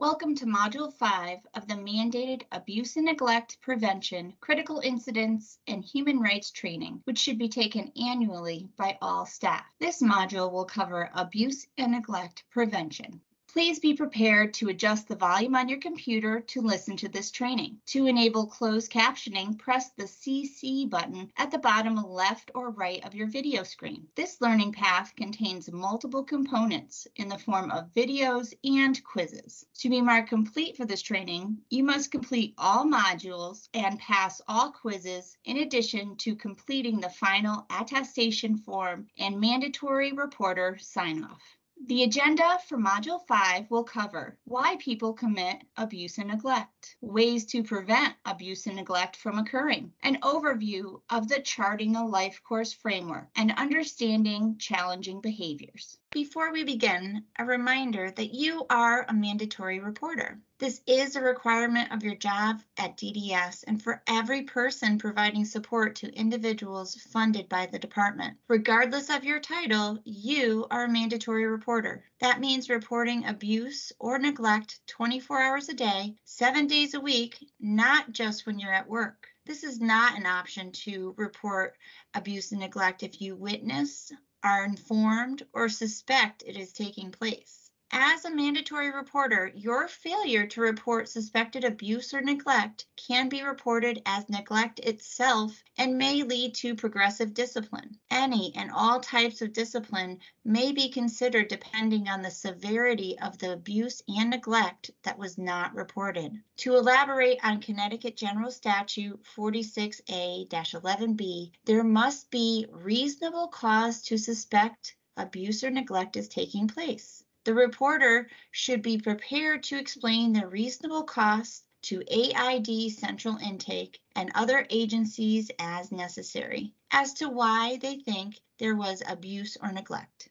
Welcome to Module 5 of the mandated Abuse and Neglect Prevention, Critical Incidents, and Human Rights Training, which should be taken annually by all staff. This module will cover abuse and neglect prevention. Please be prepared to adjust the volume on your computer to listen to this training. To enable closed captioning, press the CC button at the bottom left or right of your video screen. This learning path contains multiple components in the form of videos and quizzes. To be marked complete for this training, you must complete all modules and pass all quizzes in addition to completing the final attestation form and mandatory reporter sign-off. The agenda for Module 5 will cover why people commit abuse and neglect, ways to prevent abuse and neglect from occurring, an overview of the Charting a Life Course framework, and understanding challenging behaviors. Before we begin, a reminder that you are a mandatory reporter. This is a requirement of your job at DDS and for every person providing support to individuals funded by the department. Regardless of your title, you are a mandatory reporter. That means reporting abuse or neglect 24 hours a day, 7 days a week, not just when you're at work. This is not an option to report abuse and neglect if you witness, are informed, or suspect it is taking place. As a mandatory reporter, your failure to report suspected abuse or neglect can be reported as neglect itself and may lead to progressive discipline. Any and all types of discipline may be considered depending on the severity of the abuse and neglect that was not reported. To elaborate on Connecticut General Statute 46A-11B, there must be reasonable cause to suspect abuse or neglect is taking place. The reporter should be prepared to explain the reasonable cost to AID Central Intake and other agencies as necessary as to why they think there was abuse or neglect.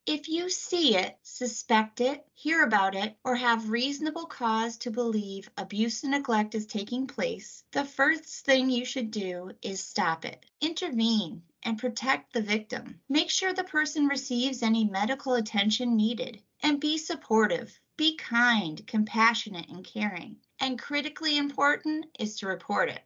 If you see it, suspect it, hear about it, or have reasonable cause to believe abuse and neglect is taking place, the first thing you should do is stop it. Intervene and protect the victim. Make sure the person receives any medical attention needed, and be supportive. Be kind, compassionate, and caring. And critically important is to report it.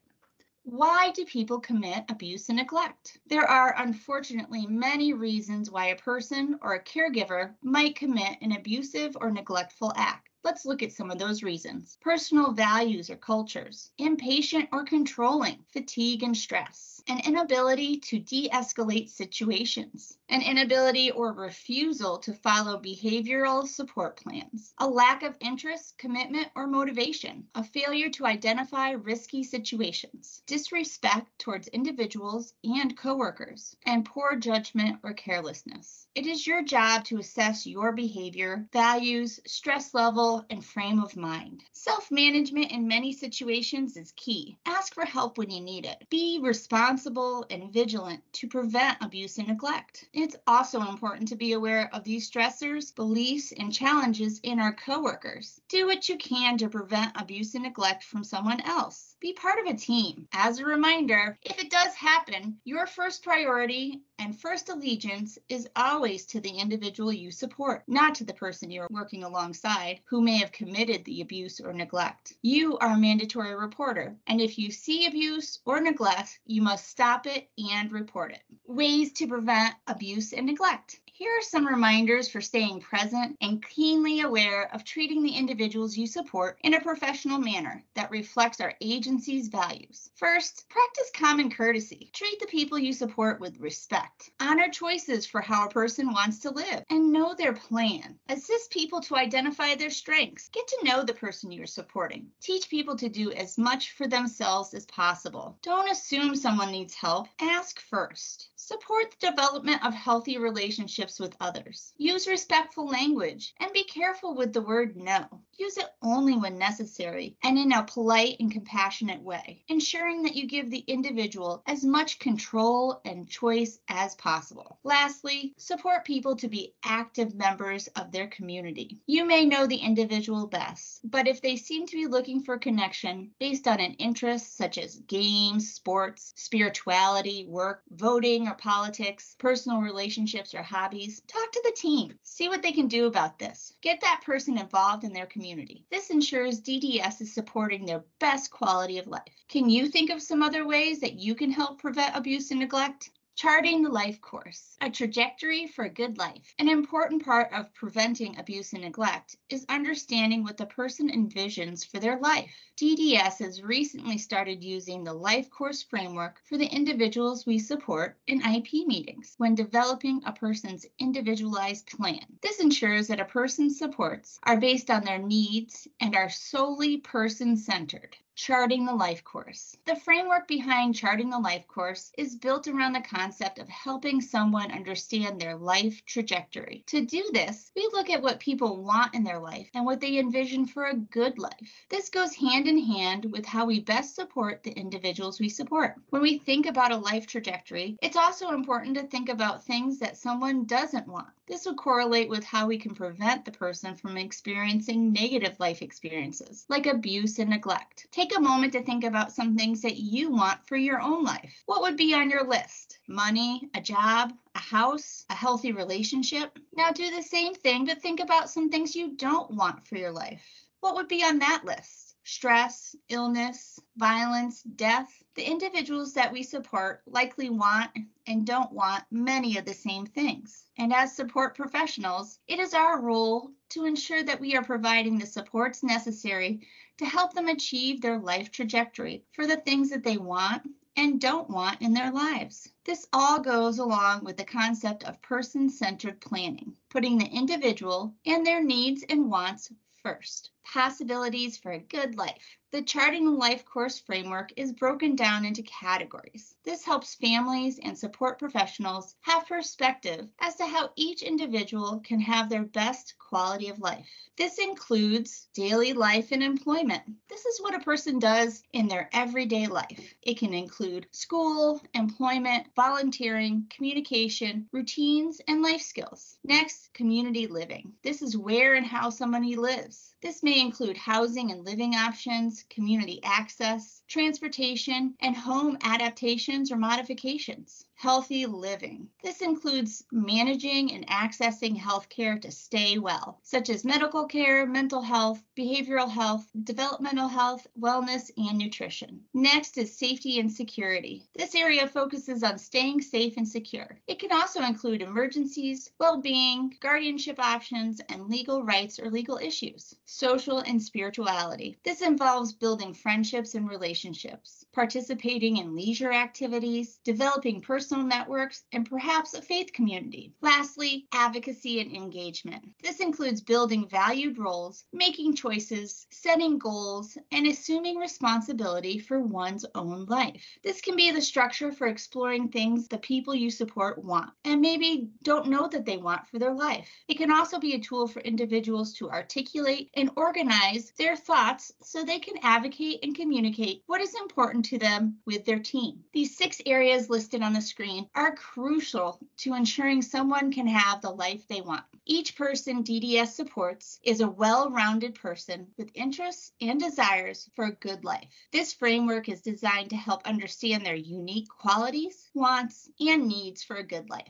Why do people commit abuse and neglect? There are unfortunately many reasons why a person or a caregiver might commit an abusive or neglectful act. Let's look at some of those reasons. Personal values or cultures, impatient or controlling, fatigue and stress, an inability to de-escalate situations, an inability or refusal to follow behavioral support plans, a lack of interest, commitment, or motivation, a failure to identify risky situations, disrespect towards individuals and coworkers, and poor judgment or carelessness. It is your job to assess your behavior, values, stress level, and frame of mind. Self-management in many situations is key. Ask for help when you need it. Be responsible and vigilant to prevent abuse and neglect. It's also important to be aware of these stressors, beliefs, and challenges in our coworkers. Do what you can to prevent abuse and neglect from someone else. Be part of a team. As a reminder, if it does happen, your first priority and first allegiance is always to the individual you support, not to the person you're working alongside who may have committed the abuse or neglect. You are a mandatory reporter, and if you see abuse or neglect, you must stop it and report it. Ways to prevent abuse and neglect. Here are some reminders for staying present and keenly aware of treating the individuals you support in a professional manner that reflects our agency's values. First, practice common courtesy. Treat the people you support with respect. Honor choices for how a person wants to live and know their plan. Assist people to identify their strengths. Get to know the person you're supporting. Teach people to do as much for themselves as possible. Don't assume someone needs help. Ask first. Support the development of healthy relationships with others. Use respectful language and be careful with the word no. Use it only when necessary and in a polite and compassionate way, ensuring that you give the individual as much control and choice as possible. Lastly, support people to be active members of their community. You may know the individual best, but if they seem to be looking for connection based on an interest such as games, sports, spirituality, work, voting or politics, personal relationships or hobbies, talk to the team. See what they can do about this. Get that person involved in their community community. This ensures DDS is supporting their best quality of life. Can you think of some other ways that you can help prevent abuse and neglect? Charting the life course, a trajectory for a good life. An important part of preventing abuse and neglect is understanding what the person envisions for their life. DDS has recently started using the life course framework for the individuals we support in IP meetings when developing a person's individualized plan. This ensures that a person's supports are based on their needs and are solely person-centered. Charting the life course. The framework behind charting the life course is built around the concept of helping someone understand their life trajectory. To do this, we look at what people want in their life and what they envision for a good life. This goes hand in hand with how we best support the individuals we support. When we think about a life trajectory, it's also important to think about things that someone doesn't want. This will correlate with how we can prevent the person from experiencing negative life experiences, like abuse and neglect. Take a moment to think about some things that you want for your own life. What would be on your list? Money, a job, a house, a healthy relationship? Now do the same thing, but think about some things you don't want for your life. What would be on that list? Stress, illness, violence, death. The individuals that we support likely want and don't want many of the same things. And as support professionals, it is our role to ensure that we are providing the supports necessary to help them achieve their life trajectory for the things that they want and don't want in their lives. This all goes along with the concept of person-centered planning, putting the individual and their needs and wants first. Possibilities for a good life. The Charting the Life course framework is broken down into categories. This helps families and support professionals have perspective as to how each individual can have their best quality of life. This includes daily life and employment. This is what a person does in their everyday life. It can include school, employment, volunteering, communication, routines, and life skills. Next, community living. This is where and how somebody lives. This may include housing and living options, community access, transportation, and home adaptations or modifications. Healthy living. This includes managing and accessing health care to stay well, such as medical care, mental health, behavioral health, developmental health, wellness, and nutrition. Next is safety and security. This area focuses on staying safe and secure. It can also include emergencies, well-being, guardianship options, and legal rights or legal issues. Social and spirituality. This involves building friendships and relationships, participating in leisure activities, developing personal networks, and perhaps a faith community. Lastly, advocacy and engagement. This includes building valued roles, making choices, setting goals, and assuming responsibility for one's own life. This can be the structure for exploring things the people you support want and maybe don't know that they want for their life. It can also be a tool for individuals to articulate and organize their thoughts so they can advocate and communicate what is important to them with their team. These 6 areas listed on the screen are crucial to ensuring someone can have the life they want. Each person DDS supports is a well-rounded person with interests and desires for a good life. This framework is designed to help understand their unique qualities, wants, and needs for a good life.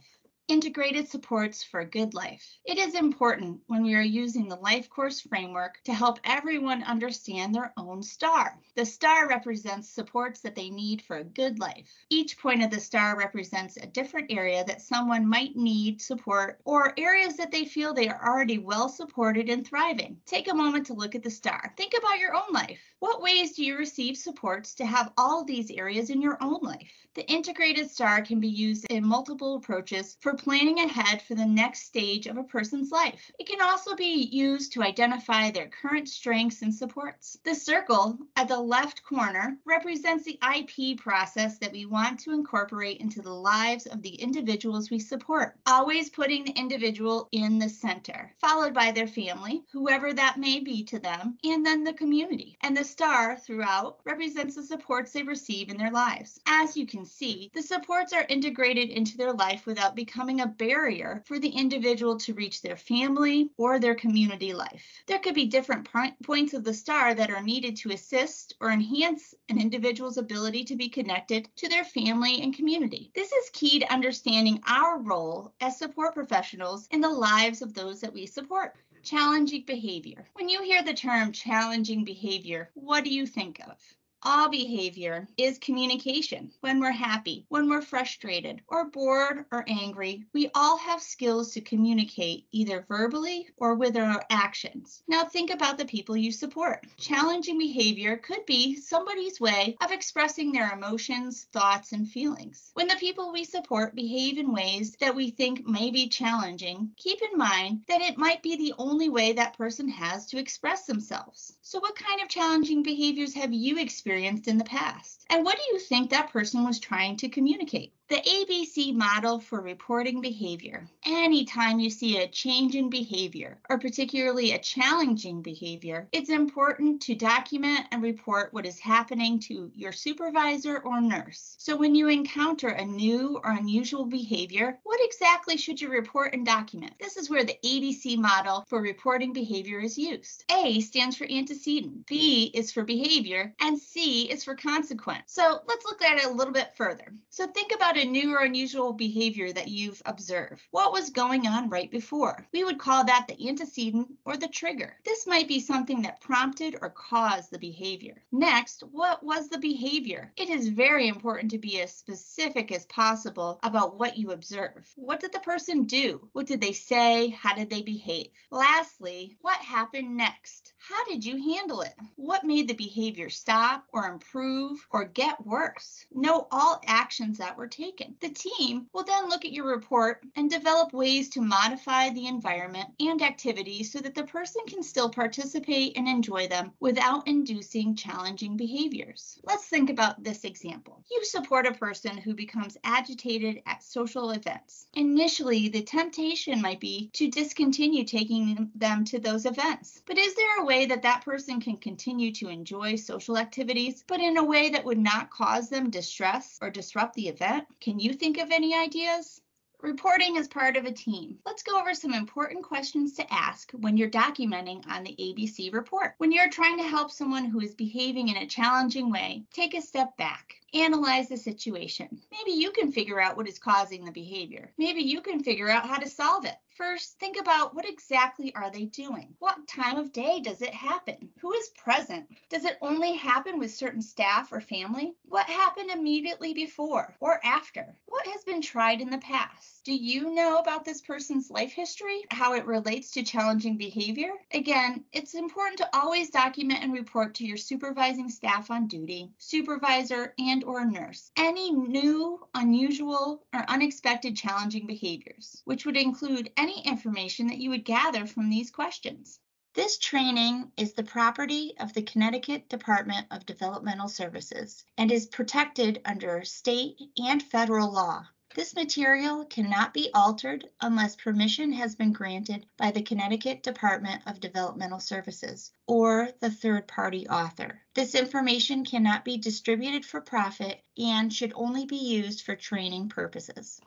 Integrated supports for a good life. It is important when we are using the life course framework to help everyone understand their own star. The star represents supports that they need for a good life. Each point of the star represents a different area that someone might need support or areas that they feel they are already well supported and thriving. Take a moment to look at the star. Think about your own life. What ways do you receive supports to have all these areas in your own life? The integrated star can be used in multiple approaches for planning ahead for the next stage of a person's life. It can also be used to identify their current strengths and supports. The circle at the left corner represents the IP process that we want to incorporate into the lives of the individuals we support, always putting the individual in the center, followed by their family, whoever that may be to them, and then the community. And the star throughout represents the supports they receive in their lives. As you can see, the supports are integrated into their life without becoming a barrier for the individual to reach their family or their community life. There could be different points of the star that are needed to assist or enhance an individual's ability to be connected to their family and community. This is key to understanding our role as support professionals in the lives of those that we support. Challenging behavior. When you hear the term challenging behavior, what do you think of? All behavior is communication. When we're happy, when we're frustrated, or bored or angry, we all have skills to communicate either verbally or with our actions. Now think about the people you support. Challenging behavior could be somebody's way of expressing their emotions, thoughts, and feelings. When the people we support behave in ways that we think may be challenging, keep in mind that it might be the only way that person has to express themselves. So what kind of challenging behaviors have you experienced in the past? And what do you think that person was trying to communicate? The ABC model for reporting behavior. Anytime you see a change in behavior, or particularly a challenging behavior, it's important to document and report what is happening to your supervisor or nurse. So when you encounter a new or unusual behavior, what exactly should you report and document? This is where the ABC model for reporting behavior is used. A stands for antecedent, B is for behavior, and C is for consequence. So let's look at it a little bit further. So think about a new or unusual behavior that you've observed. What was going on right before? We would call that the antecedent or the trigger. This might be something that prompted or caused the behavior. Next, what was the behavior? It is very important to be as specific as possible about what you observe. What did the person do? What did they say? How did they behave? Lastly, what happened next? How did you handle it? What made the behavior stop or improve or get worse? Note all actions that were taken. The team will then look at your report and develop ways to modify the environment and activities so that the person can still participate and enjoy them without inducing challenging behaviors. Let's think about this example. You support a person who becomes agitated at social events. Initially, the temptation might be to discontinue taking them to those events. But is there a way that that person can continue to enjoy social activities, but in a way that would not cause them distress or disrupt the event? Can you think of any ideas? Reporting is part of a team. Let's go over some important questions to ask when you're documenting on the ABC report. When you're trying to help someone who is behaving in a challenging way, take a step back. Analyze the situation. Maybe you can figure out what is causing the behavior. Maybe you can figure out how to solve it. First, think about what exactly are they doing? What time of day does it happen? Who is present? Does it only happen with certain staff or family? What happened immediately before or after? What has been tried in the past? Do you know about this person's life history? How it relates to challenging behavior? Again, it's important to always document and report to your supervising staff on duty, supervisor, and/or nurse any new, unusual, or unexpected challenging behaviors, which would include any information that you would gather from these questions. This training is the property of the Connecticut Department of Developmental Services and is protected under state and federal law. This material cannot be altered unless permission has been granted by the Connecticut Department of Developmental Services or the third-party author. This information cannot be distributed for profit and should only be used for training purposes.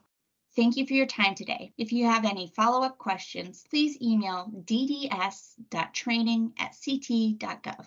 Thank you for your time today. If you have any follow-up questions, please email dds.training@ct.gov.